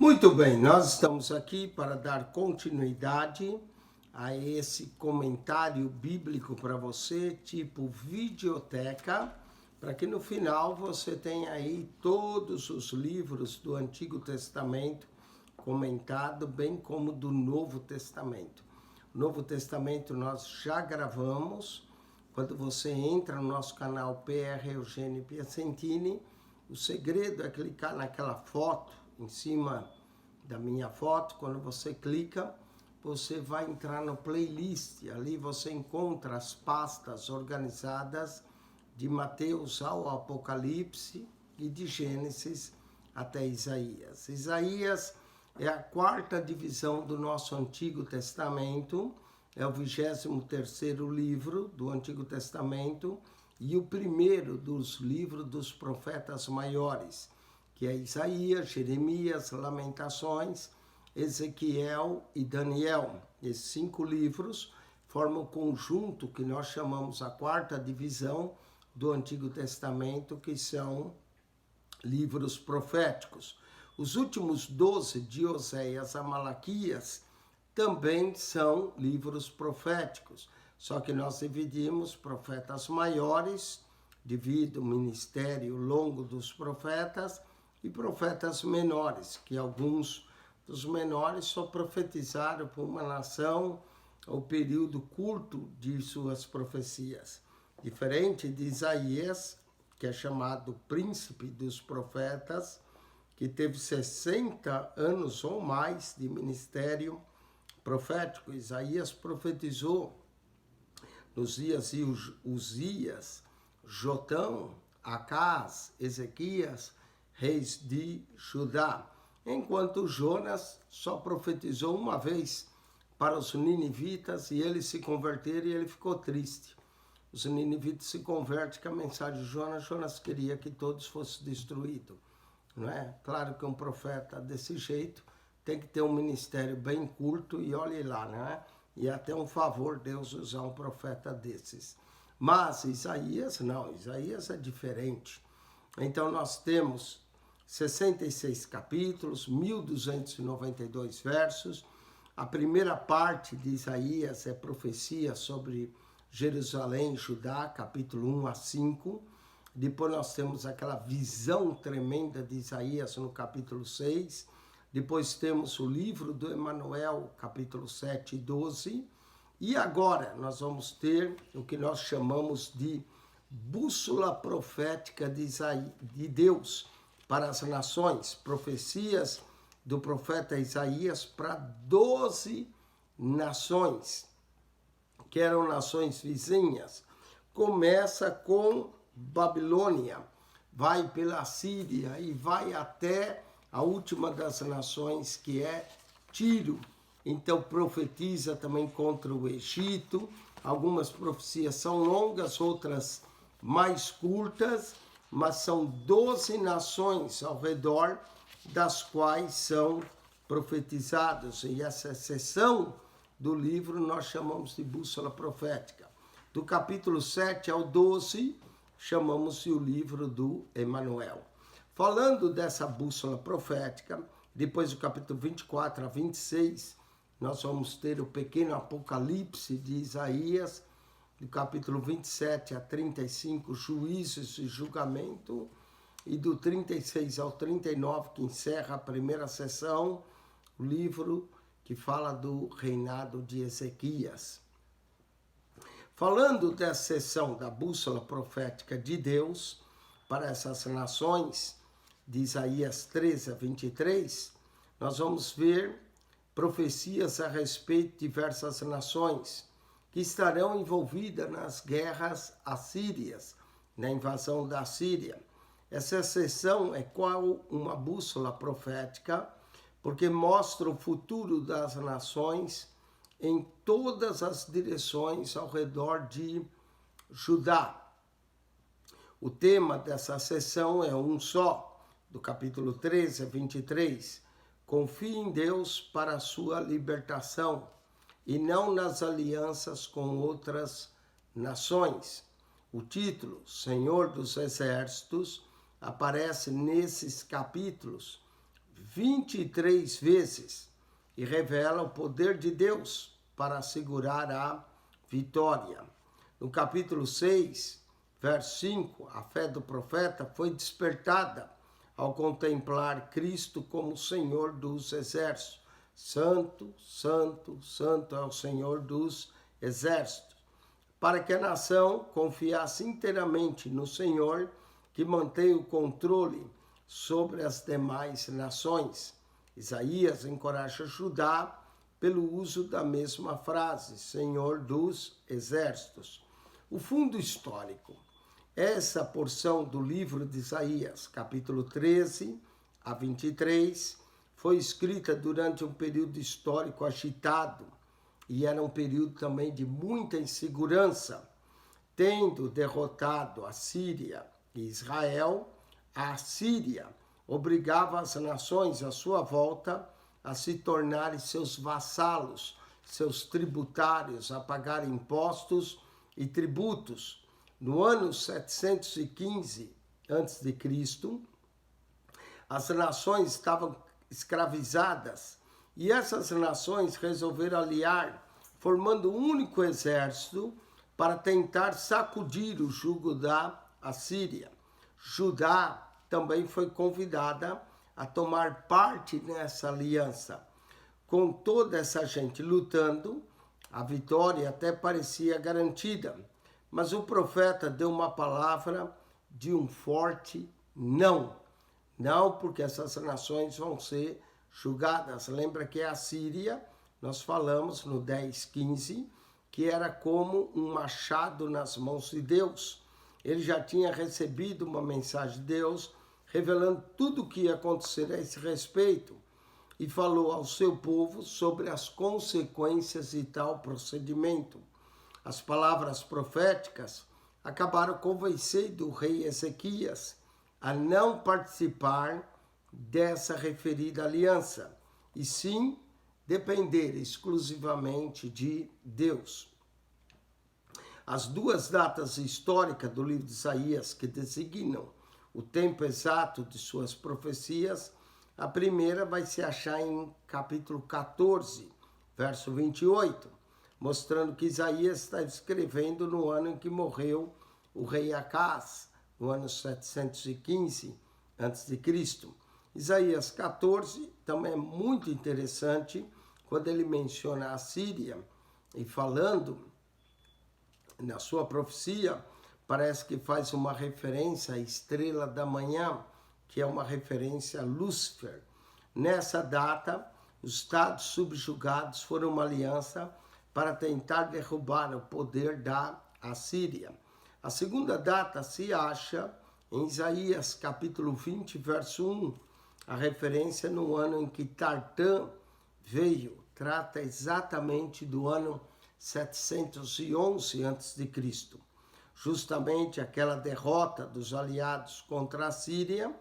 Muito bem, nós estamos aqui para dar continuidade a esse comentário bíblico para você, tipo videoteca, para que no final você tenha aí todos os livros do Antigo Testamento comentado, bem como do Novo Testamento. O Novo Testamento nós já gravamos. Quando você entra no nosso canal PR Eugênio Piacentini, o segredo é clicar naquela foto em cima da minha foto. Quando você clica, você vai entrar no playlist. Ali você encontra as pastas organizadas de Mateus ao Apocalipse e de Gênesis até Isaías. Isaías é a quarta divisão do nosso Antigo Testamento, é o 23º livro do Antigo Testamento e o primeiro dos livros dos profetas maiores, que é Isaías, Jeremias, Lamentações, Ezequiel e Daniel. Esses 5 livros formam o conjunto que nós chamamos a quarta divisão do Antigo Testamento, que são livros proféticos. Os últimos 12, de Oséias a Malaquias, também são livros proféticos, só que nós dividimos profetas maiores, devido ao ministério longo dos profetas, e profetas menores, que alguns dos menores só profetizaram por uma nação ou período curto de suas profecias. Diferente de Isaías, que é chamado príncipe dos profetas, que teve 60 anos ou mais de ministério profético. Isaías profetizou nos dias de Uzias, Jotão, Acás, Ezequias, reis de Judá, enquanto Jonas só profetizou uma vez para os ninivitas e eles se converteram e ele ficou triste. Os ninivitas se convertem com a mensagem de Jonas. Jonas queria que todos fossem destruídos, não é? Claro que um profeta desse jeito tem que ter um ministério bem curto e olhe lá, né? E até um favor Deus usar um profeta desses. Mas Isaías não, Isaías é diferente. Então nós temos 66 capítulos, 1292 versos. A primeira parte de Isaías é profecia sobre Jerusalém, Judá, capítulo 1 a 5. Depois nós temos aquela visão tremenda de Isaías no capítulo 6. Depois temos o livro do Emanuel, capítulo 7 e 12. E agora nós vamos ter o que nós chamamos de bússola profética de Deus para as nações. Profecias do profeta Isaías para 12 nações, que eram nações vizinhas. Começa com Babilônia, vai pela Síria e vai até a última das nações, que é Tiro. Então profetiza também contra o Egito. Algumas profecias são longas, outras mais curtas, mas são 12 nações ao redor das quais são profetizados. E essa seção do livro nós chamamos de bússola profética. Do capítulo 7 ao 12, chamamos de o livro do Emanuel. Falando dessa bússola profética, depois do capítulo 24 a 26, nós vamos ter o pequeno Apocalipse de Isaías, do capítulo 27 a 35, juízos e julgamento, e do 36 ao 39, que encerra a primeira sessão, o livro que fala do reinado de Ezequias. Falando dessa sessão da bússola profética de Deus para essas nações, de Isaías 13 a 23, nós vamos ver profecias a respeito de diversas nações que estarão envolvidas nas guerras assírias, na invasão da Síria. Essa sessão é qual uma bússola profética, porque mostra o futuro das nações em todas as direções ao redor de Judá. O tema dessa sessão é um só, do capítulo 13 a 23. Confie em Deus para a sua libertação e não nas alianças com outras nações. O título, Senhor dos Exércitos, aparece nesses capítulos 23 vezes e revela o poder de Deus para assegurar a vitória. No capítulo 6, verso 5, a fé do profeta foi despertada ao contemplar Cristo como Senhor dos exércitos. Santo, santo, santo é o Senhor dos exércitos. Para que a nação confiasse inteiramente no Senhor, que mantém o controle sobre as demais nações. Isaías encoraja Judá pelo uso da mesma frase, Senhor dos exércitos. O fundo histórico. Essa porção do livro de Isaías, capítulo 13 a 23, foi escrita durante um período histórico agitado e era um período também de muita insegurança. Tendo derrotado a Síria e Israel, a Síria obrigava as nações à sua volta a se tornarem seus vassalos, seus tributários, a pagar impostos e tributos. No ano 715 a.C., as nações estavam escravizadas e essas nações resolveram aliar, formando um único exército para tentar sacudir o jugo da Assíria. Judá também foi convidada a tomar parte nessa aliança. Com toda essa gente lutando, a vitória até parecia garantida, mas o profeta deu uma palavra de um forte não. Não, porque essas nações vão ser julgadas. Lembra que a Síria, nós falamos no 10:15, que era como um machado nas mãos de Deus. Ele já tinha recebido uma mensagem de Deus, revelando tudo o que ia acontecer a esse respeito, e falou ao seu povo sobre as consequências de tal procedimento. As palavras proféticas acabaram convencendo o rei Ezequias a não participar dessa referida aliança, e sim depender exclusivamente de Deus. As duas datas históricas do livro de Isaías que designam o tempo exato de suas profecias, a primeira vai se achar em capítulo 14, verso 28, mostrando que Isaías está escrevendo no ano em que morreu o rei Acás, no ano 715 a.C. Isaías 14 também é muito interessante quando ele menciona a Síria e falando na sua profecia, parece que faz uma referência à estrela da manhã, que é uma referência a Lúcifer. Nessa data, os estados subjugados foram uma aliança para tentar derrubar o poder da Assíria. A segunda data se acha em Isaías capítulo 20, verso 1, a referência no ano em que Tartã veio, trata exatamente do ano 711 a.C., justamente aquela derrota dos aliados contra a Síria,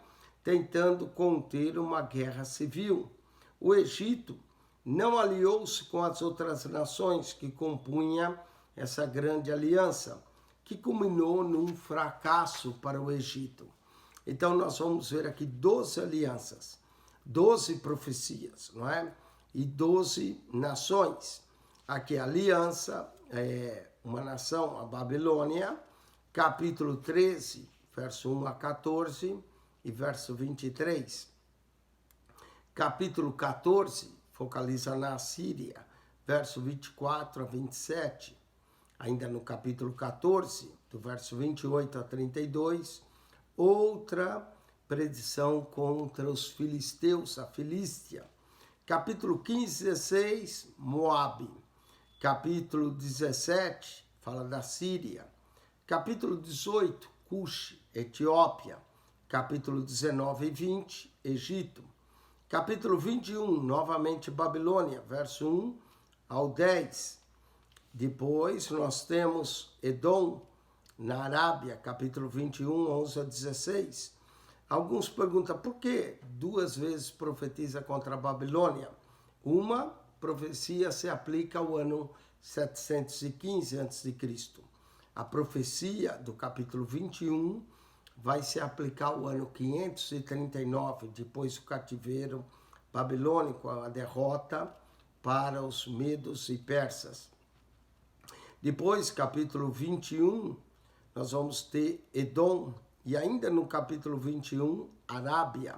tentando conter uma guerra civil. O Egito não aliou-se com as outras nações que compunham essa grande aliança, que culminou num fracasso para o Egito. Então nós vamos ver aqui 12 alianças, 12 profecias, não é? E 12 nações. Aqui a aliança é uma nação, a Babilônia, capítulo 13, verso 1 a 14 e verso 23. Capítulo 14 focaliza na Assíria, verso 24 a 27. Ainda no capítulo 14, do verso 28 a 32, outra predição contra os filisteus, a Filístia. Capítulo 15, 16, Moabe. Capítulo 17, fala da Síria. Capítulo 18, Cush, Etiópia. Capítulo 19 e 20, Egito. Capítulo 21, novamente Babilônia, verso 1 ao 10. Depois nós temos Edom, na Arábia, capítulo 21, 11 a 16. Alguns perguntam por que 2 vezes profetiza contra a Babilônia? Uma profecia se aplica ao ano 715 a.C. A profecia do capítulo 21 vai se aplicar o ano 539, depois do cativeiro babilônico, a derrota para os medos e persas. Depois, capítulo 21, nós vamos ter Edom, e ainda no capítulo 21, Arábia.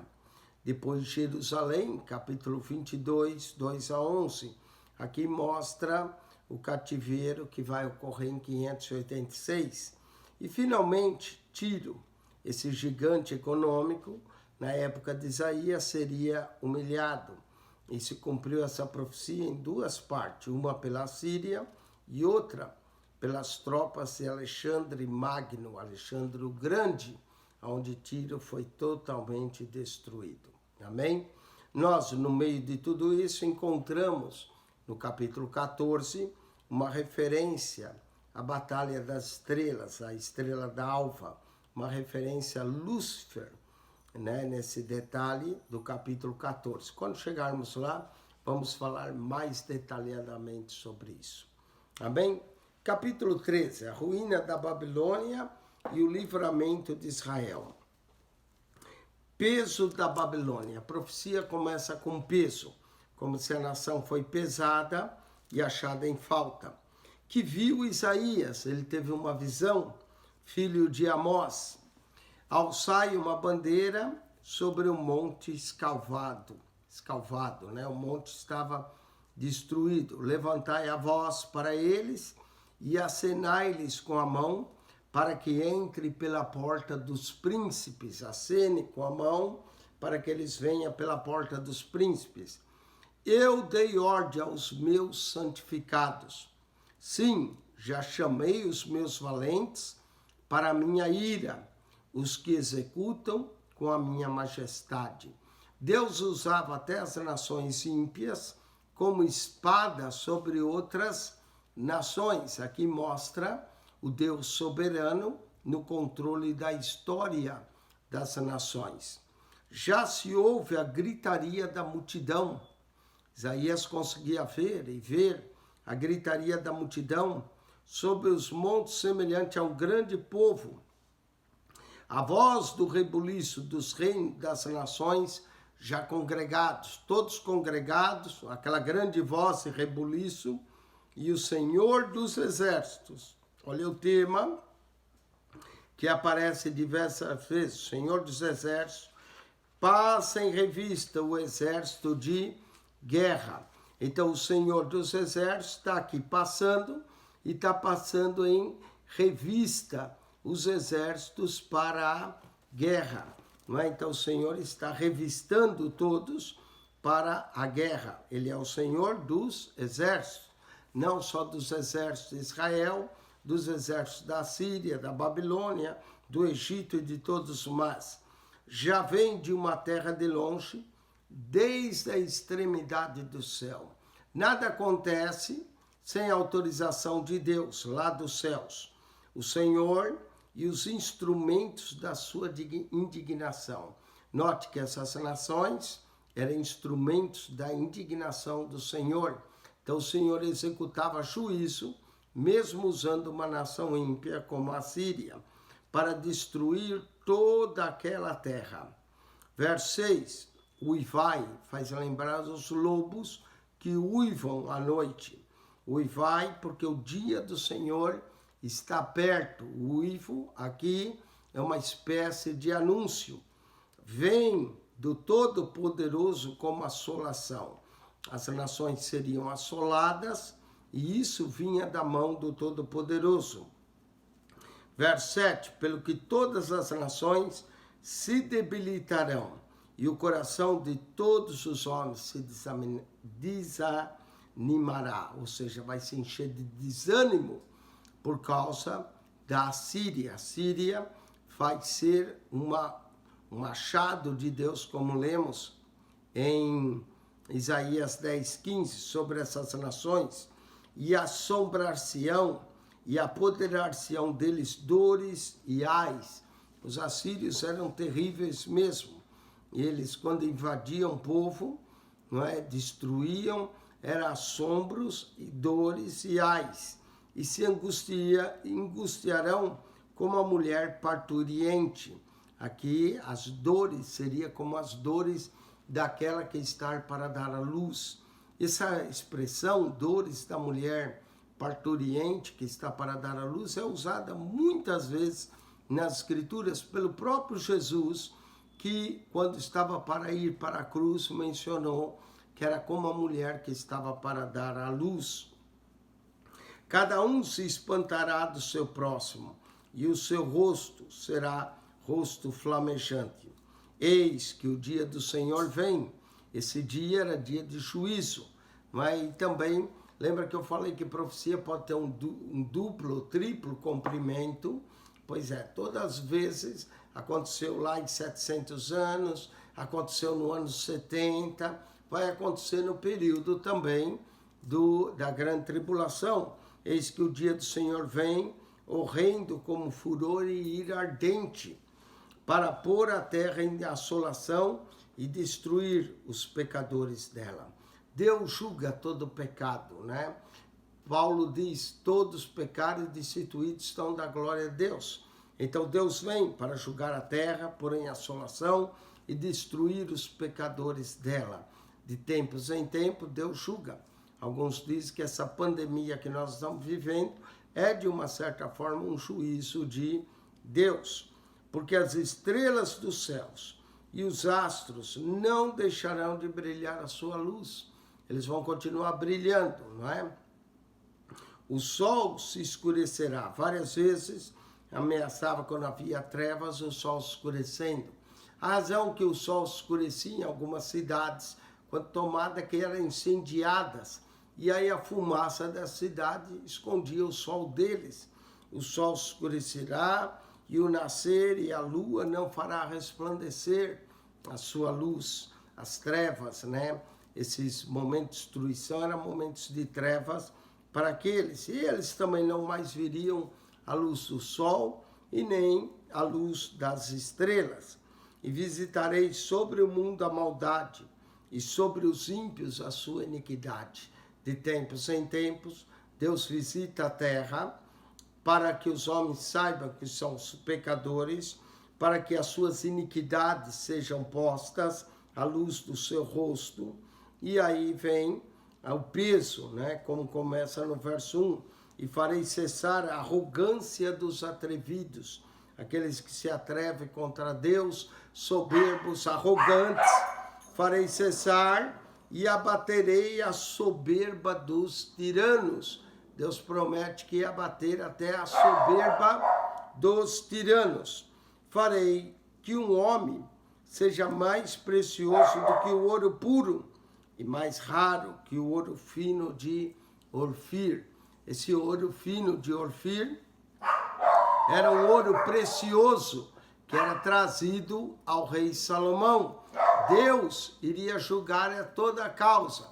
Depois Jerusalém, capítulo 22, 2 a 11. Aqui mostra o cativeiro que vai ocorrer em 586. E finalmente, Tiro, esse gigante econômico, na época de Isaías, seria humilhado. E se cumpriu essa profecia em duas partes, uma pela Síria e outra pelas tropas de Alexandre Magno, Alexandre o Grande, onde Tiro foi totalmente destruído. Amém? Nós, no meio de tudo isso, encontramos no capítulo 14 uma referência à Batalha das Estrelas, a Estrela da Alva, uma referência a Lúcifer, né, nesse detalhe do capítulo 14. Quando chegarmos lá, vamos falar mais detalhadamente sobre isso. Amém? Capítulo 13, a ruína da Babilônia e o livramento de Israel. Peso da Babilônia. A profecia começa com peso, como se a nação foi pesada e achada em falta. Que viu Isaías, ele teve uma visão, filho de Amós. Alçai uma bandeira sobre um monte escalvado, né? O monte estava destruído. Levantai a voz para eles e acenai-lhes com a mão, para que entre pela porta dos príncipes. Acene com a mão, para que eles venham pela porta dos príncipes. Eu dei ordem aos meus santificados. Sim, já chamei os meus valentes para a minha ira, os que executam com a minha majestade. Deus usava até as nações ímpias como espada sobre outras nações. Aqui mostra o Deus soberano no controle da história das nações. Já se ouve a gritaria da multidão. Isaías conseguia ver a gritaria da multidão sobre os montes semelhante a um grande povo. A voz do rebuliço dos reinos das nações já congregados, todos congregados, aquela grande voz e rebuliço, e o Senhor dos Exércitos. Olha o tema que aparece diversas vezes, o Senhor dos Exércitos, passa em revista o exército de guerra. Então o Senhor dos Exércitos está aqui passando e está passando em revista os exércitos para a guerra. Não é? Então o Senhor está revistando todos para a guerra. Ele é o Senhor dos exércitos, não só dos exércitos de Israel, dos exércitos da Síria, da Babilônia, do Egito e de todos os mais. Já vem de uma terra de longe, desde a extremidade do céu. Nada acontece sem autorização de Deus, lá dos céus. O Senhor e os instrumentos da sua indignação. Note que essas nações eram instrumentos da indignação do Senhor. Então o Senhor executava juízo, mesmo usando uma nação ímpia como a Síria, para destruir toda aquela terra. Verso 6, uivai, faz lembrar os lobos que uivam à noite. Uivai, porque o dia do Senhor está perto. O uivo aqui é uma espécie de anúncio. Vem do Todo-Poderoso como assolação. As nações seriam assoladas e isso vinha da mão do Todo-Poderoso. Verso 7, pelo que todas as nações se debilitarão e o coração de todos os homens se desanimará, ou seja, vai se encher de desânimo por causa da Síria. A Síria vai ser um machado de Deus, como lemos em Isaías 10:15, sobre essas nações, e assombrar-se-ão e apoderar-se-ão deles dores e ais. Os assírios eram terríveis mesmo. Eles, quando invadiam o povo, não é, destruíam, eram assombros e dores e ais. E se angustiarão como a mulher parturiente. Aqui as dores seria como as dores daquela que está para dar à luz. Essa expressão, dores da mulher parturiente que está para dar à luz, é usada muitas vezes nas Escrituras pelo próprio Jesus, que quando estava para ir para a cruz mencionou que era como a mulher que estava para dar à luz. Cada um se espantará do seu próximo, e o seu rosto será rosto flamejante. Eis que o dia do Senhor vem. Esse dia era dia de juízo, mas também, lembra que eu falei que profecia pode ter um duplo ou triplo cumprimento? Pois é, todas as vezes aconteceu lá em 700 anos, aconteceu no ano 70, vai acontecer no período também da grande tribulação. Eis que o dia do Senhor vem, horrendo como furor e ira ardente, para pôr a terra em assolação e destruir os pecadores dela. Deus julga todo pecado, né? Paulo diz, todos pecaram e destituídos estão da glória de Deus. Então Deus vem para julgar a terra, pôr em assolação e destruir os pecadores dela. De tempos em tempos, Deus julga. Alguns dizem que essa pandemia que nós estamos vivendo é, de uma certa forma, um juízo de Deus. Porque as estrelas dos céus e os astros não deixarão de brilhar a sua luz. Eles vão continuar brilhando, não é? O sol se escurecerá. Várias vezes ameaçava quando havia trevas o sol escurecendo. A razão que o sol escurecia em algumas cidades, quando tomadas que eram incendiadas, e aí a fumaça da cidade escondia o sol deles. O sol escurecerá, e o nascer e a lua não fará resplandecer a sua luz. As trevas, né? Esses momentos de destruição eram momentos de trevas para aqueles. E eles também não mais viriam a luz do sol e nem a luz das estrelas. E visitarei sobre o mundo a maldade e sobre os ímpios a sua iniquidade. De tempos em tempos, Deus visita a terra para que os homens saibam que são os pecadores, para que as suas iniquidades sejam postas à luz do seu rosto. E aí vem o peso, né? Como começa no verso 1. E farei cessar a arrogância dos atrevidos, aqueles que se atrevem contra Deus, soberbos, arrogantes. Farei cessar e abaterei a soberba dos tiranos. Deus promete que ia abater até a soberba dos tiranos. Farei que um homem seja mais precioso do que o ouro puro e mais raro que o ouro fino de Ofir. Esse ouro fino de Ofir era um ouro precioso que era trazido ao rei Salomão. Deus iria julgar toda a causa,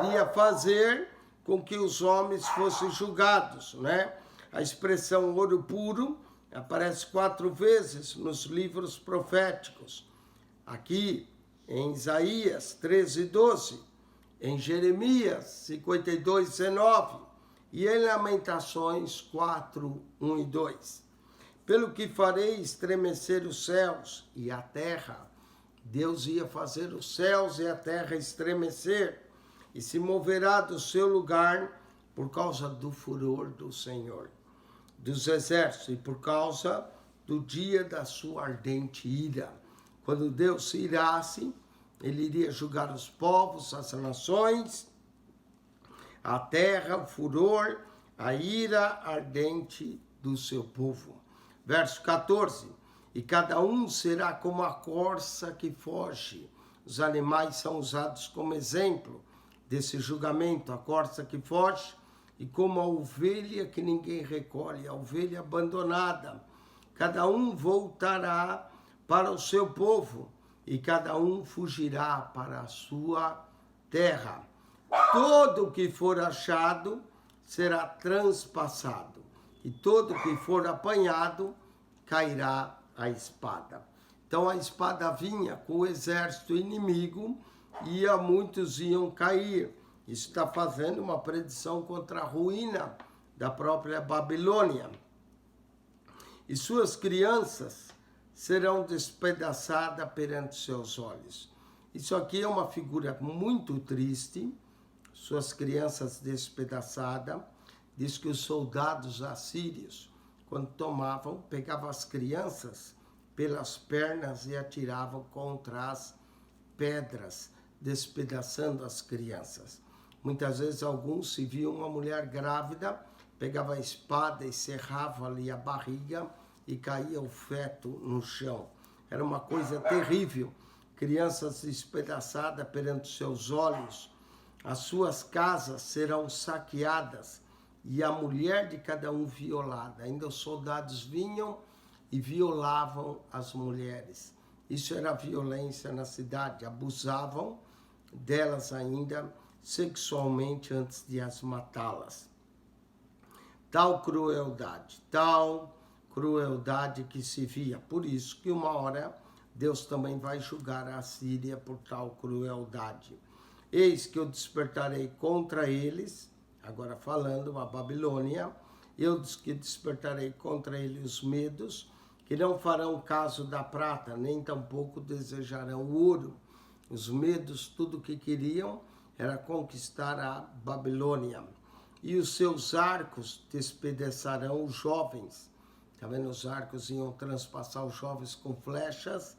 iria fazer com que os homens fossem julgados, né? A expressão ouro puro aparece 4 vezes nos livros proféticos. Aqui em Isaías 13:12, em Jeremias 52:19 e em Lamentações 4:1 e 2. Pelo que farei estremecer os céus e a terra. Deus ia fazer os céus e a terra estremecer e se moverá do seu lugar por causa do furor do Senhor dos exércitos e por causa do dia da sua ardente ira. Quando Deus se irasse, ele iria julgar os povos, as nações, a terra, o furor, a ira ardente do seu povo. Verso 14. E cada um será como a corça que foge. Os animais são usados como exemplo desse julgamento, a corça que foge, e como a ovelha que ninguém recolhe, a ovelha abandonada. Cada um voltará para o seu povo, e cada um fugirá para a sua terra. Todo o que for achado será transpassado, e todo o que for apanhado cairá a espada. Então a espada vinha com o exército inimigo e muitos iam cair. Isso está fazendo uma predição contra a ruína da própria Babilônia. E suas crianças serão despedaçadas perante seus olhos. Isso aqui é uma figura muito triste, suas crianças despedaçadas. Diz que os soldados assírios, quando tomavam, pegavam as crianças pelas pernas e atiravam contra as pedras, despedaçando as crianças. Muitas vezes alguns, se viam uma mulher grávida, pegava a espada e serrava ali a barriga e caía o feto no chão. Era uma coisa terrível. Crianças despedaçadas perante seus olhos. As suas casas serão saqueadas e a mulher de cada um violada. Ainda os soldados vinham e violavam as mulheres. Isso era violência na cidade. Abusavam delas ainda sexualmente antes de as matá-las. Tal crueldade que se via. Por isso que uma hora Deus também vai julgar a Síria por tal crueldade. Eis que eu despertarei contra eles, agora falando a Babilônia, eu que despertarei contra eles os medos, que não farão caso da prata, nem tampouco desejarão o ouro. Os medos, tudo o que queriam era conquistar a Babilônia. E os seus arcos despedaçarão os jovens. Está vendo? Os arcos iam transpassar os jovens com flechas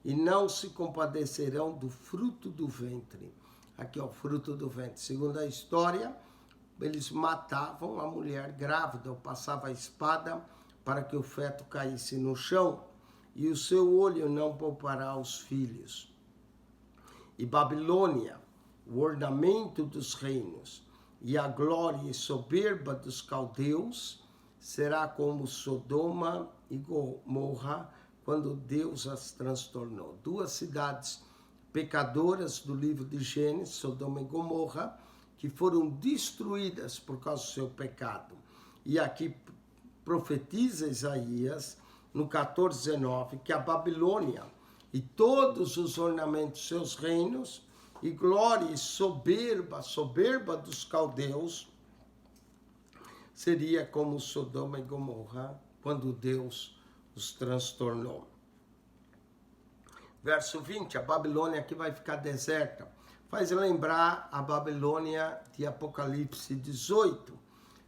e não se compadecerão do fruto do ventre. Aqui é o fruto do ventre. Segundo a história, eles matavam a mulher grávida ou passavam a espada para que o feto caísse no chão. E o seu olho não poupará os filhos. E Babilônia, o ornamento dos reinos, e a glória e soberba dos caldeus, será como Sodoma e Gomorra, quando Deus as transtornou. Duas cidades pecadoras do livro de Gênesis, Sodoma e Gomorra, que foram destruídas por causa do seu pecado. E aqui profetiza Isaías, no 14:19, que a Babilônia e todos os ornamentos de seus reinos, e glória e soberba dos caldeus, seria como Sodoma e Gomorra, quando Deus os transtornou. Verso 20, a Babilônia aqui vai ficar deserta. Faz lembrar a Babilônia de Apocalipse 18,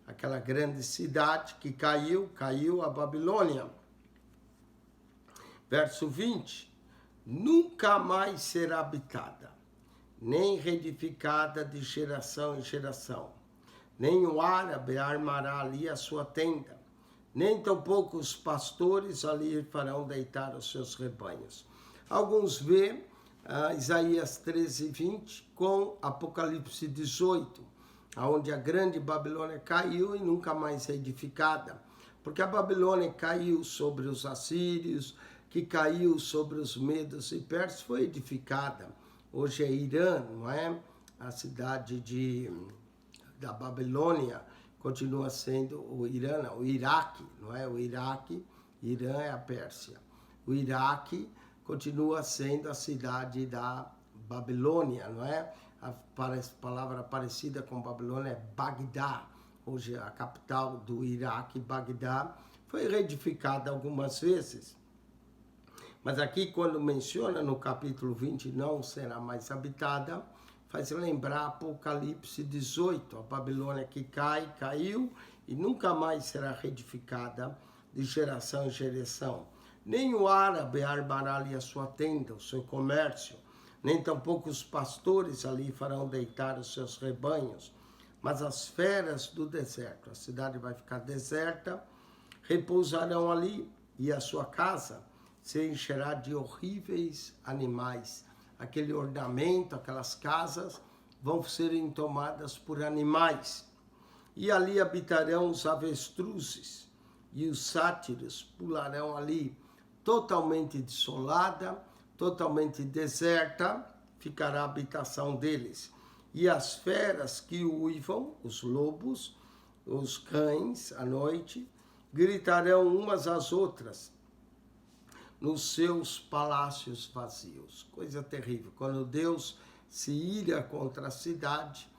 aquela grande cidade que caiu a Babilônia. Verso 20, nunca mais será habitada, nem reedificada de geração em geração. Nem o árabe armará ali a sua tenda, nem tampouco os pastores ali farão deitar os seus rebanhos. Alguns veem Isaías 13:20 com Apocalipse 18, onde a grande Babilônia caiu e nunca mais é edificada. Porque a Babilônia caiu sobre os assírios, que caiu sobre os medos e persas, foi edificada. Hoje é Irã, não é? A cidade da Babilônia continua sendo o Iraque, não é? O Iraque, Irã é a Pérsia. O Iraque continua sendo a cidade da Babilônia, não é? A palavra parecida com Babilônia é Bagdá. Hoje a capital do Iraque, Bagdá, foi reedificada algumas vezes. Mas aqui, quando menciona no capítulo 20, não será mais habitada, faz lembrar Apocalipse 18, a Babilônia que caiu e nunca mais será reedificada de geração em geração. Nem o árabe armará ali a sua tenda, o seu comércio, nem tampouco os pastores ali farão deitar os seus rebanhos, mas as feras do deserto, a cidade vai ficar deserta, repousarão ali e a sua casa se encherá de horríveis animais. Aquele ornamento, aquelas casas vão serem tomadas por animais. E ali habitarão os avestruzes e os sátiros pularão ali. Totalmente desolada, totalmente deserta, ficará a habitação deles. E as feras que uivam, os lobos, os cães, à noite, gritarão umas às outras nos seus palácios vazios. Coisa terrível. Quando Deus se ira contra a cidade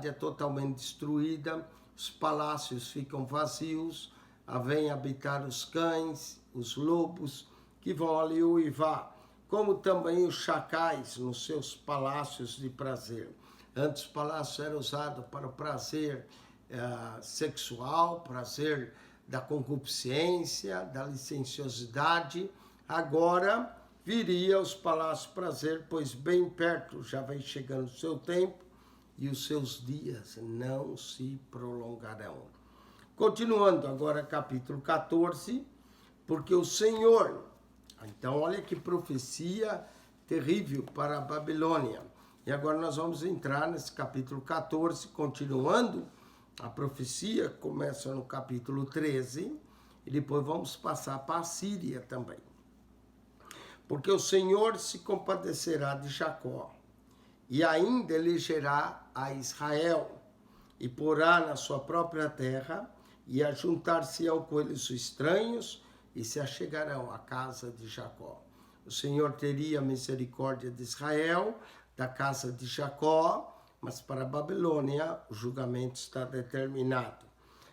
é totalmente destruída, os palácios ficam vazios, vêm habitar os cães, os lobos, que que vão ali uivar, como também os chacais nos seus palácios de prazer. Antes o palácio era usado para o prazer sexual, prazer da concupiscência, da licenciosidade. Agora viria os palácios prazer, pois bem perto já vem chegando o seu tempo e os seus dias não se prolongarão. Continuando agora capítulo 14, porque o Senhor, então olha que profecia terrível para a Babilônia. E agora nós vamos entrar nesse capítulo 14, continuando a profecia, começa no capítulo 13, e depois vamos passar para a Síria também. Porque o Senhor se compadecerá de Jacó, e ainda elegerá a Israel, e porá na sua própria terra, e ajuntar-se-ão com eles estranhos, e se achegarão à casa de Jacó. O Senhor teria misericórdia de Israel, da casa de Jacó, mas para a Babilônia o julgamento está determinado.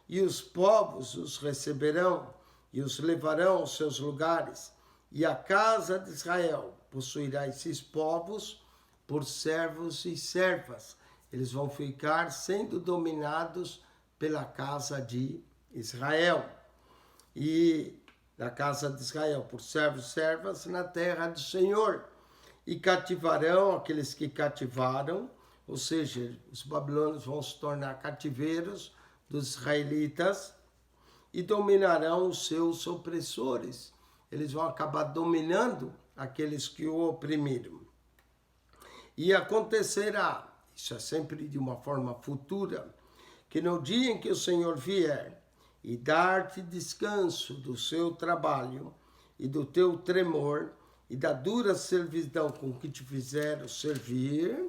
E os povos os receberão, e os levarão aos seus lugares, e a casa de Israel possuirá esses povos por servos e servas. Eles vão ficar sendo dominados pela casa de Israel. E da casa de Israel por servos e servas na terra do Senhor. E cativarão aqueles que cativaram, ou seja, os babilônios vão se tornar cativeiros dos israelitas e dominarão os seus opressores. Eles vão acabar dominando aqueles que o oprimiram. E acontecerá, isso é sempre de uma forma futura, que no dia em que o Senhor vier e dar-te descanso do seu trabalho e do teu tremor e da dura servidão com que te fizeram servir,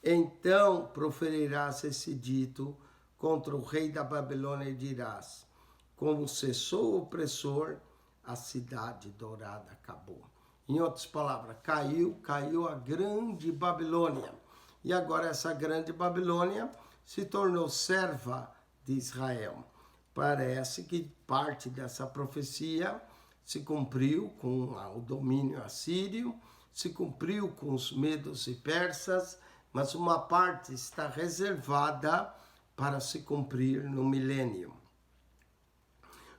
então proferirás esse dito contra o rei da Babilônia e dirás: como cessou o opressor, a cidade dourada acabou. Em outras palavras, caiu a grande Babilônia. E agora essa grande Babilônia se tornou serva de Israel. Parece que parte dessa profecia se cumpriu com o domínio assírio, se cumpriu com os medos e persas, mas uma parte está reservada para se cumprir no milênio.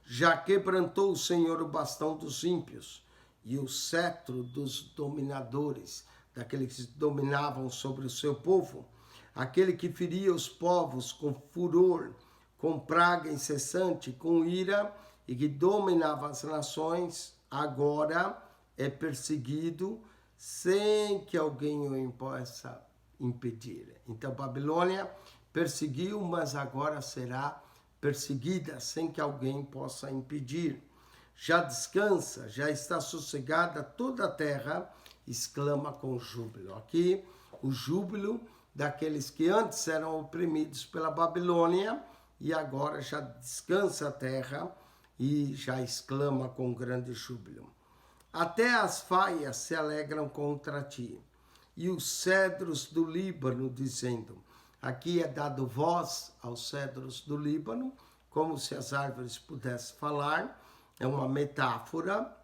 Já quebrantou o Senhor o bastão dos ímpios e o cetro dos dominadores, daqueles que dominavam sobre o seu povo, aquele que feria os povos com furor, com praga incessante, com ira, e que dominava as nações, agora é perseguido sem que alguém o possa impedir. Então, Babilônia perseguiu, mas agora será perseguida sem que alguém possa impedir. Já descansa, já está sossegada toda a terra, exclama com júbilo. Aqui, o júbilo daqueles que antes eram oprimidos pela Babilônia e agora já descansa a terra e já exclama com grande júbilo. Até as faias se alegram contra ti, e os cedros do Líbano, dizendo, aqui é dado voz aos cedros do Líbano, como se as árvores pudessem falar, é uma metáfora,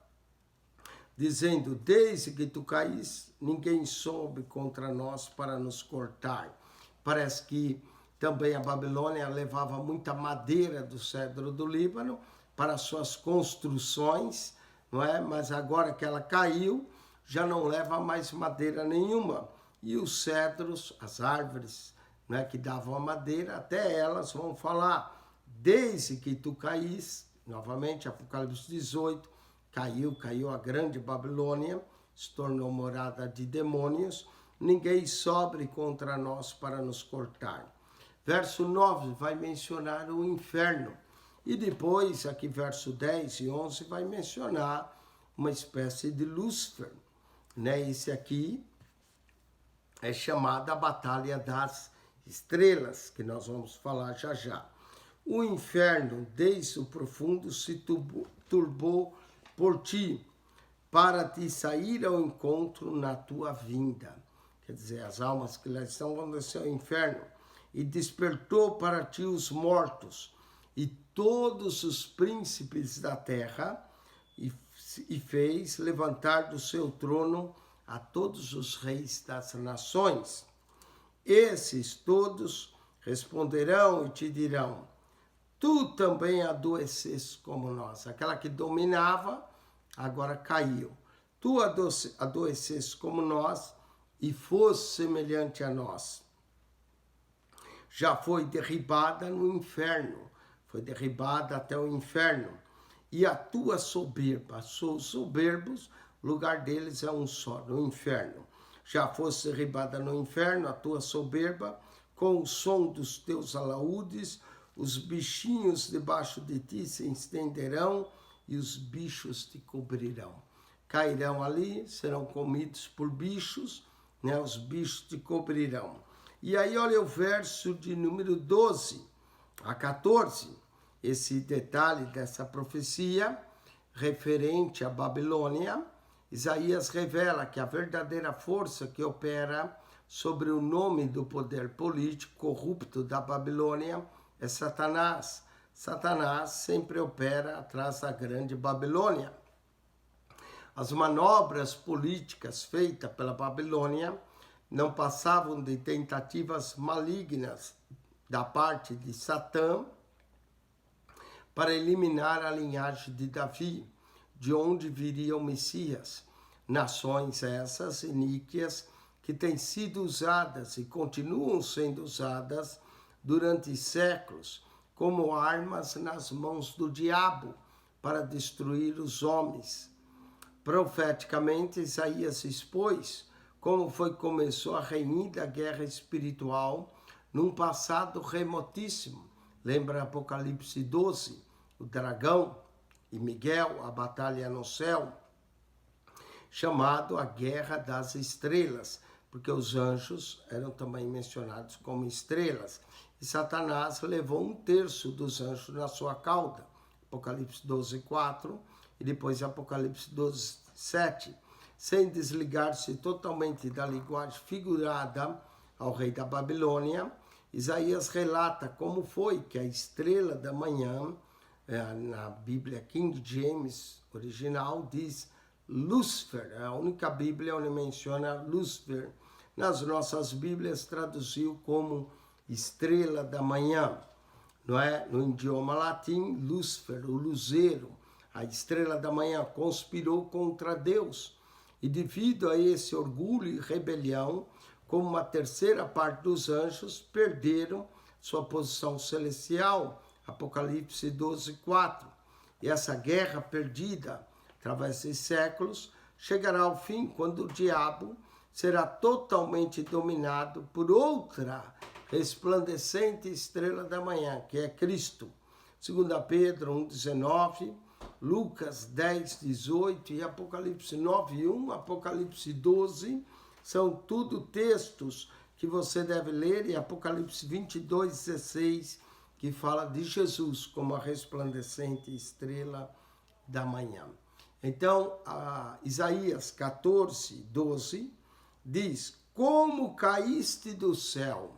dizendo, desde que tu caís, ninguém soube contra nós para nos cortar. Parece que também a Babilônia levava muita madeira do cedro do Líbano para suas construções, não é? Mas agora que ela caiu, já não leva mais madeira nenhuma. E os cedros, as árvores, não é, que davam a madeira, até elas vão falar, desde que tu caís, novamente, Apocalipse 18, caiu a grande Babilônia, se tornou morada de demônios, ninguém sobre contra nós para nos cortar. Verso 9 vai mencionar o inferno. E depois, aqui verso 10 e 11, vai mencionar uma espécie de Lúcifer. Né? Esse aqui é chamada a Batalha das Estrelas, que nós vamos falar já já. O inferno, desde o profundo, se turbou por ti, para te sair ao encontro na tua vinda. Quer dizer, as almas que lá estão vão descer ao inferno. E despertou para ti os mortos, e todos os príncipes da terra, e e fez levantar do seu trono a todos os reis das nações. Esses todos responderão e te dirão: tu também adoeceste como nós. Aquela que dominava, agora caiu. Tu adoeceste como nós e foste semelhante a nós. Já foi derribada no inferno, foi derribada até o inferno. E a tua soberba, os soberbos, o lugar deles é um só, no inferno. Já fosse derribada no inferno, a tua soberba, com o som dos teus alaúdes, os bichinhos debaixo de ti se estenderão e os bichos te cobrirão. Cairão ali, serão comidos por bichos, né? Os bichos te cobrirão. E aí olha o verso de número 12 a 14. Esse detalhe dessa profecia referente à Babilônia, Isaías revela que a verdadeira força que opera sobre o nome do poder político corrupto da Babilônia é Satanás. Satanás sempre opera atrás da grande Babilônia. As manobras políticas feitas pela Babilônia não passavam de tentativas malignas da parte de Satã para eliminar a linhagem de Davi, de onde viria o Messias. Nações essas iníquas que têm sido usadas e continuam sendo usadas durante séculos como armas nas mãos do diabo para destruir os homens. Profeticamente, Isaías expôs como foi que começou a renhida guerra espiritual num passado remotíssimo. Lembra Apocalipse 12, o dragão e Miguel, a batalha no céu, chamado a Guerra das Estrelas, porque os anjos eram também mencionados como estrelas. E Satanás levou 1/3 dos anjos na sua cauda, Apocalipse 12, 4, e depois Apocalipse 12, 7, sem desligar-se totalmente da linguagem figurada ao rei da Babilônia. Isaías relata como foi que a estrela da manhã, na Bíblia King James original, diz Lúcifer, é a única Bíblia onde menciona Lúcifer. Nas nossas Bíblias traduziu como estrela da manhã, não é? No idioma latim, Lúcifer, o luzeiro, a estrela da manhã, conspirou contra Deus. E devido a esse orgulho e rebelião, como uma terceira parte dos anjos perderam sua posição celestial, Apocalipse 12, 4. E essa guerra perdida, através de séculos, chegará ao fim quando o diabo será totalmente dominado por outra resplandecente estrela da manhã, que é Cristo. 2 Pedro 1, 19, Lucas 10, 18 e Apocalipse 9, 1, Apocalipse 12, são tudo textos que você deve ler, e Apocalipse 22, 16, que fala de Jesus como a resplandecente estrela da manhã. Então, Isaías 14, 12, diz: como caíste do céu,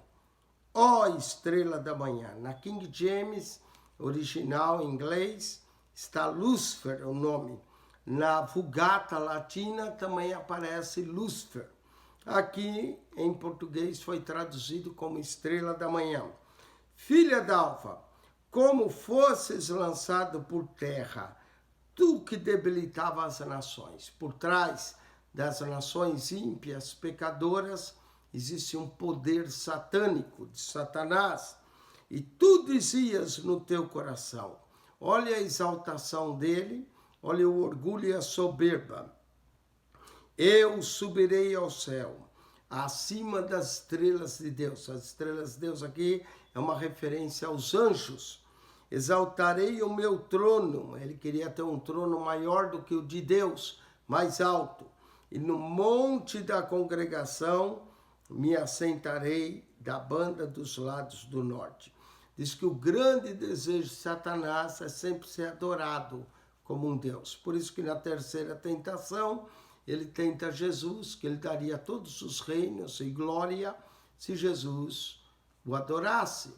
ó estrela da manhã. Na King James, original em inglês, está Lúcifer, o nome. Na Vulgata Latina também aparece Lúcifer. Aqui, em português, foi traduzido como estrela da manhã. Filha d'alva, como fosses lançado por terra, tu que debilitava as nações. Por trás das nações ímpias, pecadoras, existe um poder satânico de Satanás. E tu dizias no teu coração, olha a exaltação dele, olha o orgulho e a soberba. Eu subirei ao céu, acima das estrelas de Deus. As estrelas de Deus aqui é uma referência aos anjos. Exaltarei o meu trono. Ele queria ter um trono maior do que o de Deus, mais alto. E no monte da congregação me assentarei da banda dos lados do norte. Diz que o grande desejo de Satanás é sempre ser adorado como um Deus. Por isso que na terceira tentação, ele tenta Jesus, que ele daria todos os reinos e glória se Jesus o adorasse.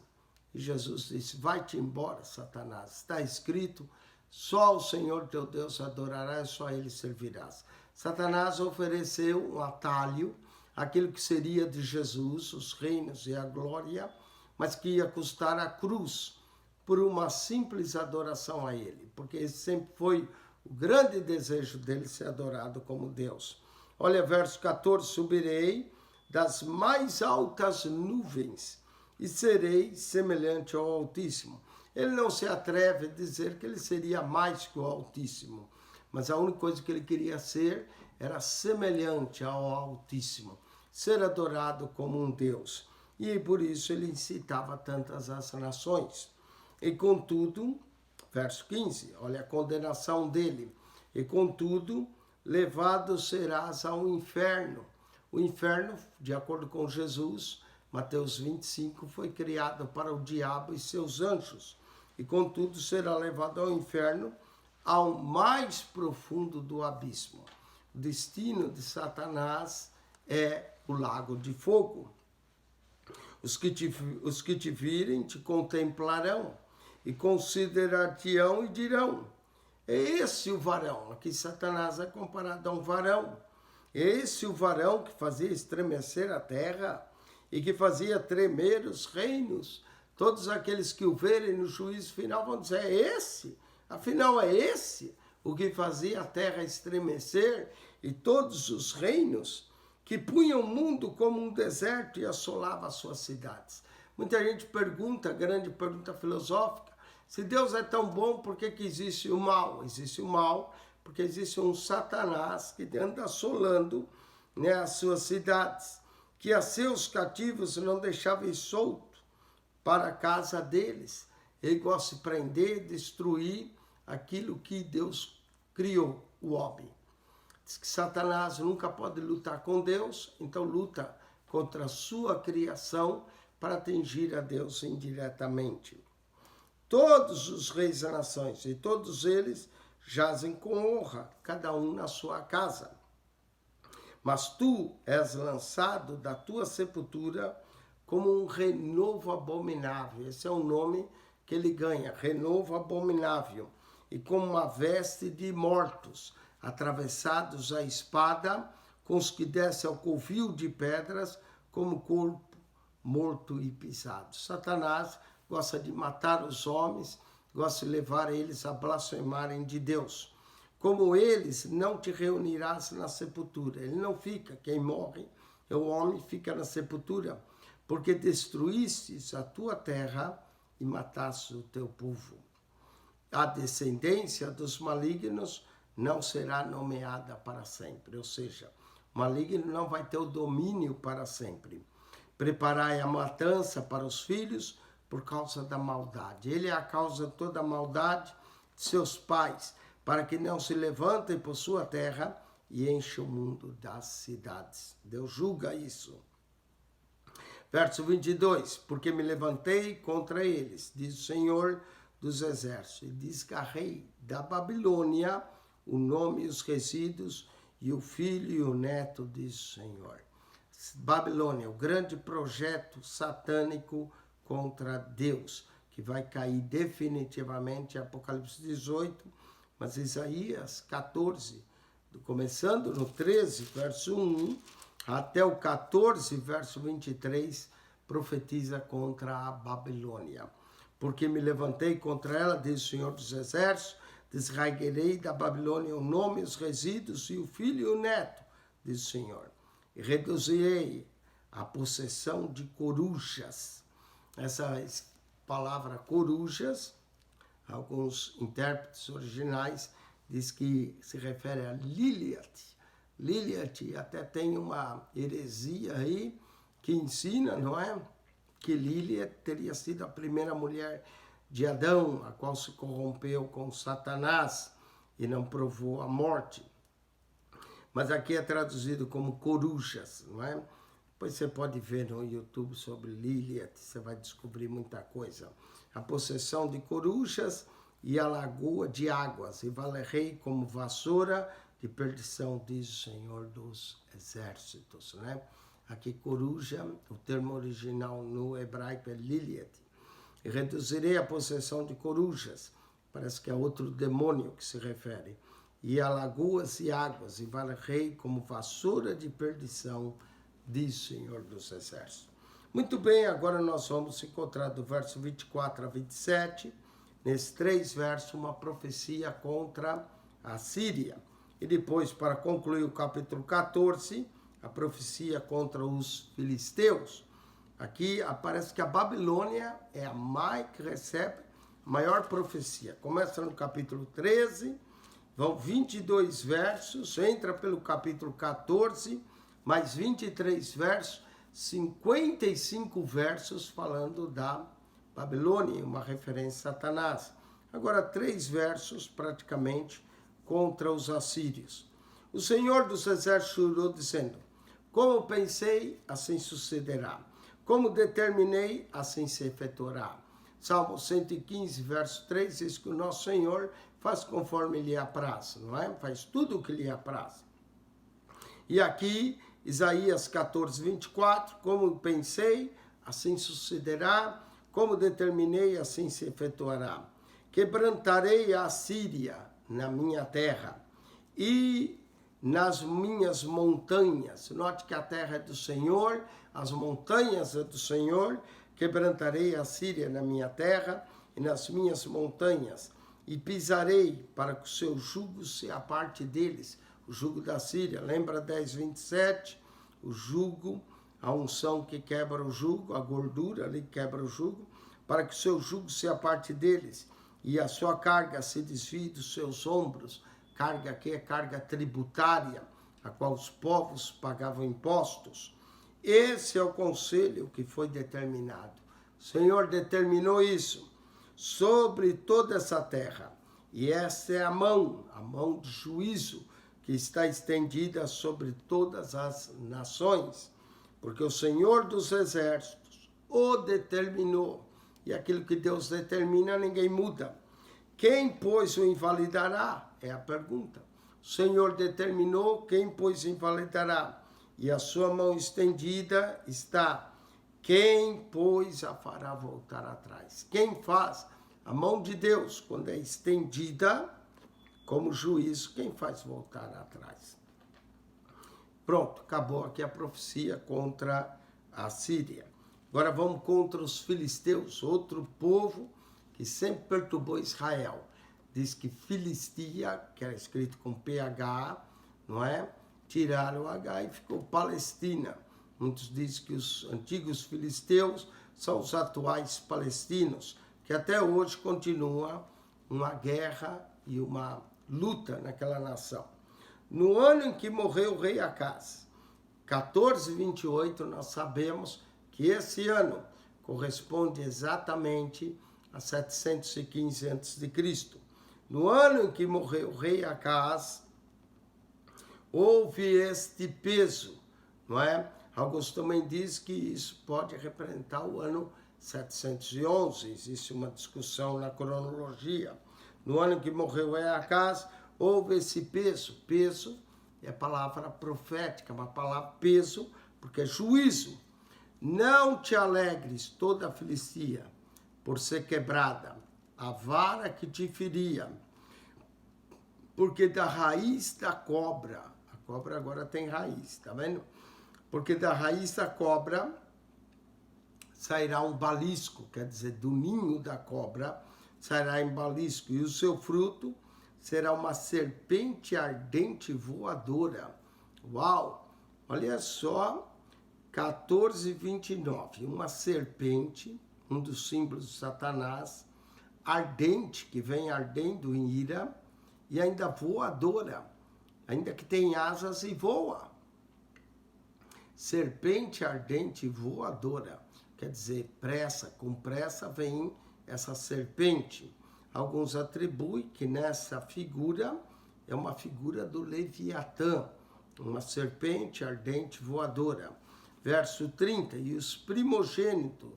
E Jesus disse, vai-te embora, Satanás. Está escrito, Só ao Senhor teu Deus adorarás, só a Ele servirás. Satanás ofereceu um atalho, aquilo que seria de Jesus, os reinos e a glória, mas que ia custar a cruz, por uma simples adoração a Ele, porque esse sempre foi o grande desejo dele, ser adorado como Deus. Olha, verso 14, subirei das mais altas nuvens e serei semelhante ao Altíssimo. Ele não se atreve a dizer que ele seria mais que o Altíssimo, mas a única coisa que ele queria ser era semelhante ao Altíssimo, ser adorado como um Deus. E por isso ele incitava tantas as nações. E contudo, verso 15, olha a condenação dele. E contudo, levado serás ao inferno. O inferno, de acordo com Jesus, Mateus 25, foi criado para o diabo e seus anjos. E contudo, será levado ao inferno, ao mais profundo do abismo. O destino de Satanás é o lago de fogo. Os que te virem te contemplarão e considerar-te-ão e dirão: é esse o varão. Aqui Satanás é comparado a um varão. É esse o varão que fazia estremecer a terra e que fazia tremer os reinos. Todos aqueles que o verem no juízo final vão dizer: é esse? Afinal, é esse o que fazia a terra estremecer e todos os reinos, que punha o mundo como um deserto e assolava as suas cidades. Muita gente pergunta, grande pergunta filosófica, se Deus é tão bom, por que existe o mal? Existe o mal porque existe um Satanás que anda assolando, né, as suas cidades, que a seus cativos não deixava ir solto para a casa deles. Ele gosta de prender, destruir aquilo que Deus criou, o homem. Diz que Satanás nunca pode lutar com Deus, então luta contra a sua criação para atingir a Deus indiretamente. Todos os reis das nações, e todos eles jazem com honra, cada um na sua casa. Mas tu és lançado da tua sepultura como um renovo abominável. Esse é o nome que ele ganha, renovo abominável. E como uma veste de mortos, atravessados a espada, com os que descem ao covil de pedras, como corpo morto e pisado. Satanás gosta de matar os homens, gosta de levar eles a blasfemarem de Deus. Como eles, não te reunirás na sepultura. Ele não fica, quem morre, o homem fica na sepultura, porque destruístes a tua terra e mataste o teu povo. A descendência dos malignos não será nomeada para sempre, ou seja, o maligno não vai ter o domínio para sempre. Preparai a matança para os filhos por causa da maldade. Ele é a causa de toda a maldade de seus pais, para que não se levantem por sua terra e encha o mundo das cidades. Deus julga isso. Verso 22, porque me levantei contra eles, diz o Senhor dos exércitos, e desgarrei da Babilônia o nome e os resíduos, e o filho e o neto, diz o Senhor. Babilônia, o grande projeto satânico contra Deus, que vai cair definitivamente em Apocalipse 18, mas Isaías 14, começando no 13, verso 1, até o 14, verso 23, profetiza contra a Babilônia. Porque me levantei contra ela, diz o Senhor dos Exércitos, desraigarei da Babilônia o nome, os resíduos, e o filho e o neto, diz o Senhor. E reduzirei a possessão de corujas. Essa palavra corujas, alguns intérpretes originais diz que se refere a Lilith. Lilith até tem uma heresia aí que ensina, não é? Que Lilith teria sido a primeira mulher de Adão, a qual se corrompeu com Satanás e não provou a morte. Mas aqui é traduzido como corujas, não é? Depois você pode ver no YouTube sobre Lilith, você vai descobrir muita coisa. A possessão de corujas e a lagoa de águas, e valerei como vassoura de perdição, diz o Senhor dos Exércitos, né? Aqui coruja, o termo original no hebraico é Lilith. E reduzirei a possessão de corujas, parece que é outro demônio que se refere. E a lagoas e águas, e varrei como vassoura de perdição, diz o Senhor dos Exércitos. Muito bem, agora nós vamos encontrar do verso 24 a 27, nesses 3 versos, uma profecia contra a Síria. E depois, para concluir o capítulo 14, a profecia contra os filisteus. Aqui aparece que a Babilônia é a mais que recebe a maior profecia. Começa no capítulo 13, vão 22 versos, entra pelo capítulo 14, mais 23 versos, 55 versos falando da Babilônia, uma referência a Satanás. Agora 3 versos praticamente contra os assírios. O Senhor dos Exércitos jurou dizendo: como pensei, assim sucederá. Como determinei, assim se efetuará. Salmo 115, verso 3, diz que o nosso Senhor faz conforme lhe apraz, não é? Faz tudo o que lhe apraz. E aqui, Isaías 14, 24, como pensei, assim sucederá. Como determinei, assim se efetuará. Quebrantarei a Síria na minha terra e nas minhas montanhas. Note que a terra é do Senhor, as montanhas é do Senhor. Quebrantarei a Síria na minha terra e nas minhas montanhas, e pisarei para que o seu jugo se aparte deles. O jugo da Síria, lembra 10, 27? O jugo, a unção que quebra o jugo, a gordura ali quebra o jugo, para que o seu jugo se aparte deles, e a sua carga se desvie dos seus ombros. Carga que é carga tributária, a qual os povos pagavam impostos. Esse é o conselho que foi determinado. O Senhor determinou isso sobre toda essa terra. E essa é a mão de juízo que está estendida sobre todas as nações. Porque o Senhor dos Exércitos o determinou. E aquilo que Deus determina, ninguém muda. Quem, pois, o invalidará? É a pergunta. O Senhor determinou, quem, pois, invalidará? E a sua mão estendida está. Quem, pois, a fará voltar atrás? Quem faz? A mão de Deus, quando é estendida como juízo, quem faz voltar atrás? Pronto, acabou aqui a profecia contra a Síria. Agora vamos contra os filisteus, outro povo que sempre perturbou Israel. Diz que Filistia, que era escrito com PH, não é? Tiraram o H e ficou Palestina. Muitos dizem que os antigos filisteus são os atuais palestinos, que até hoje continua uma guerra e uma luta naquela nação. No ano em que morreu o rei Acaz, 1428, nós sabemos que esse ano corresponde exatamente a 715 a.C. No ano em que morreu o rei Acaz, houve este peso, não é? Alguns também dizem que isso pode representar o ano 711, existe uma discussão na cronologia. No ano em que morreu o rei Acaz, houve esse peso. Peso é palavra profética, uma palavra peso, porque é juízo. Não te alegres, toda a Filistia, por ser quebrada, a vara que te feria, porque da raiz da cobra, a cobra agora tem raiz, tá vendo? Porque da raiz da cobra sairá um balisco, quer dizer, do ninho da cobra sairá um balisco, e o seu fruto será uma serpente ardente voadora. Uau! Olha só, 14:29, uma serpente, um dos símbolos de Satanás, ardente, que vem ardendo em ira, e ainda voadora, ainda que tem asas e voa. Serpente ardente voadora, quer dizer, pressa, com pressa vem essa serpente. Alguns atribuem que nessa figura é uma figura do Leviatã, uma serpente ardente voadora. Verso 30, e os primogênitos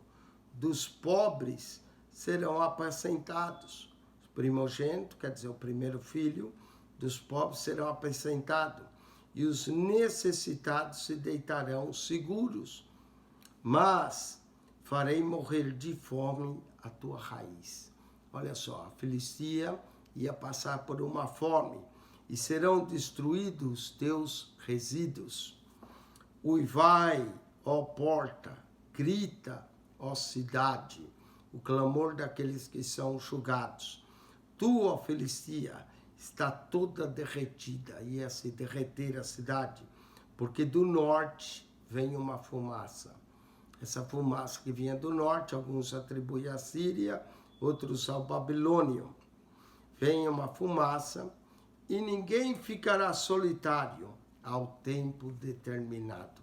dos pobres serão apacentados. Os primogênitos, quer dizer, o primeiro filho dos pobres serão apacentados. E os necessitados se deitarão seguros. Mas farei morrer de fome a tua raiz. olha só, a Filistia ia passar por uma fome, e serão destruídos teus resíduos. Uivai, ó porta, grita, ó cidade, o clamor daqueles que são julgados. Tu, ó Filistia, está toda derretida, ia se derreter a cidade, porque do norte vem uma fumaça. Essa fumaça que vinha do norte, alguns atribuem à Síria, outros ao Babilônio. Vem uma fumaça, e ninguém ficará solitário ao tempo determinado.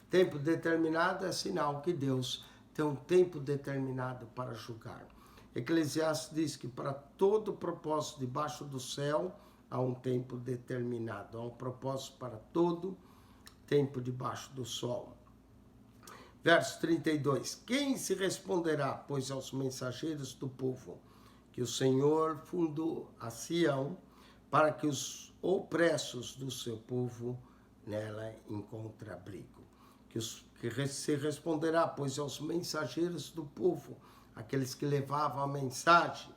Tempo determinado é sinal que Deus tem um tempo determinado para julgar. Eclesiastes diz que para todo propósito debaixo do céu há um tempo determinado. Há um propósito para todo tempo debaixo do sol. Verso 32. Quem se responderá, pois, aos mensageiros do povo, que o Senhor fundou a Sião, para que os opressos do seu povo nela encontrem abrigo? Que se responderá, pois, aos mensageiros do povo, aqueles que levavam a mensagem,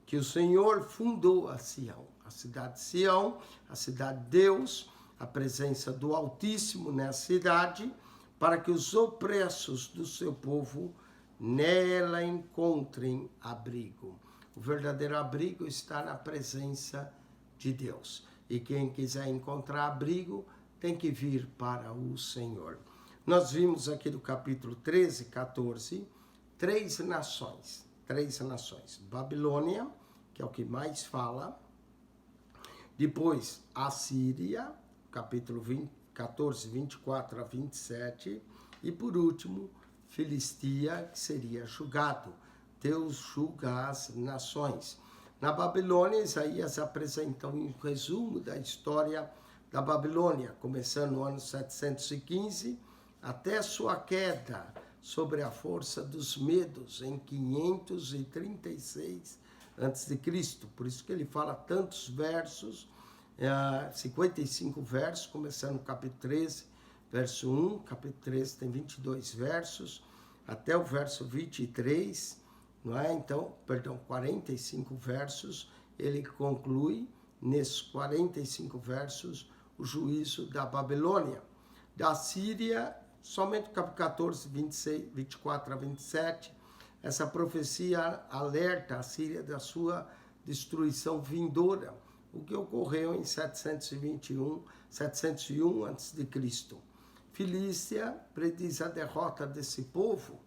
que o Senhor fundou a Sião, a cidade de Sião, a cidade de Deus, a presença do Altíssimo nessa cidade, para que os opressos do seu povo nela encontrem abrigo. O verdadeiro abrigo está na presença de Deus. E quem quiser encontrar abrigo, tem que vir para o Senhor. Nós vimos aqui no capítulo 13, 14, três nações. Babilônia, que é o que mais fala. Depois, a Síria, capítulo 14, 24 a 27. E por último, Filistia, que seria julgado. Deus julga as nações. Na Babilônia, Isaías apresenta um resumo da história da Babilônia, começando no ano 715, até sua queda sobre a força dos medos em 536 a.C. Por isso que ele fala tantos versos, 55 versos, começando no capítulo 13, verso 1, capítulo 13 tem 22 versos, até o verso 23, não é? Então, 45 versos, ele conclui nesses 45 versos o juízo da Babilônia. Da Síria, somente o capítulo 14, 24 a 27, essa profecia alerta a Síria da sua destruição vindoura, o que ocorreu em 701 a.C. Filístia prediz a derrota desse povo,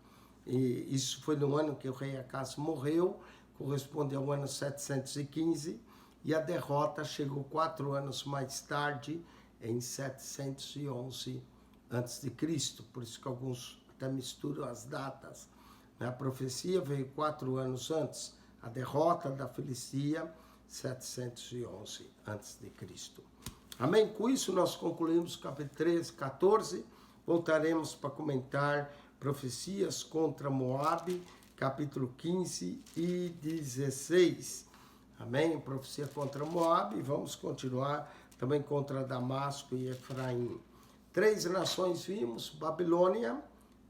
e isso foi no ano que o rei Acaso morreu, corresponde ao ano 715, e a derrota chegou 4 anos mais tarde, em 711 a.C. Por isso que alguns até misturam as datas. A profecia veio 4 anos antes, a derrota da Filistia, 711 a.C. Amém? Com isso nós concluímos o capítulo 13, 14, voltaremos para comentar profecias contra Moabe, capítulo 15 e 16. Amém? Profecia contra Moabe, e vamos continuar também contra Damasco e Efraim. 3 nações vimos: Babilônia,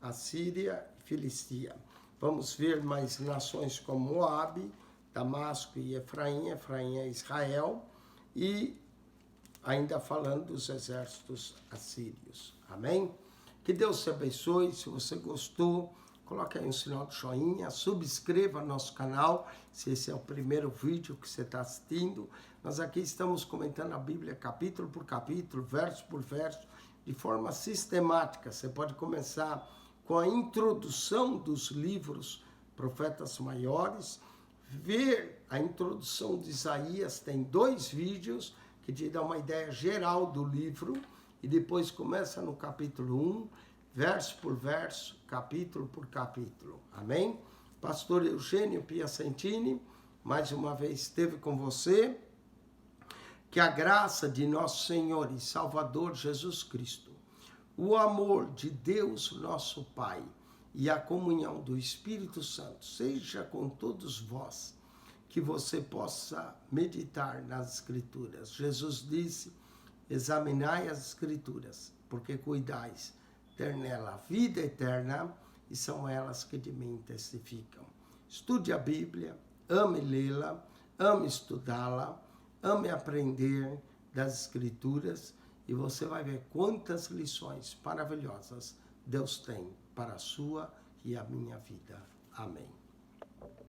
Assíria e Filistia. Vamos ver mais nações como Moabe, Damasco e Efraim. Efraim é Israel. E ainda falando dos exércitos assírios. Amém? Que Deus te abençoe. Se você gostou, coloque aí um sinal de joinha, subscreva nosso canal, se esse é o primeiro vídeo que você está assistindo. Nós aqui estamos comentando a Bíblia capítulo por capítulo, verso por verso, de forma sistemática. Você pode começar com a introdução dos livros Profetas Maiores, ver a introdução de Isaías, tem 2 vídeos que te dá uma ideia geral do livro, e depois começa no capítulo 1, verso por verso, capítulo por capítulo. Amém? Pastor Eugênio Piacentini, mais uma vez esteve com você. Que a graça de nosso Senhor e Salvador Jesus Cristo, o amor de Deus nosso Pai e a comunhão do Espírito Santo seja com todos vós, que você possa meditar nas Escrituras. Jesus disse: examinai as Escrituras, porque cuidais ter nela a vida eterna, e são elas que de mim testificam. Estude a Bíblia, ame lê-la, ame estudá-la, ame aprender das Escrituras e você vai ver quantas lições maravilhosas Deus tem para a sua e a minha vida. Amém.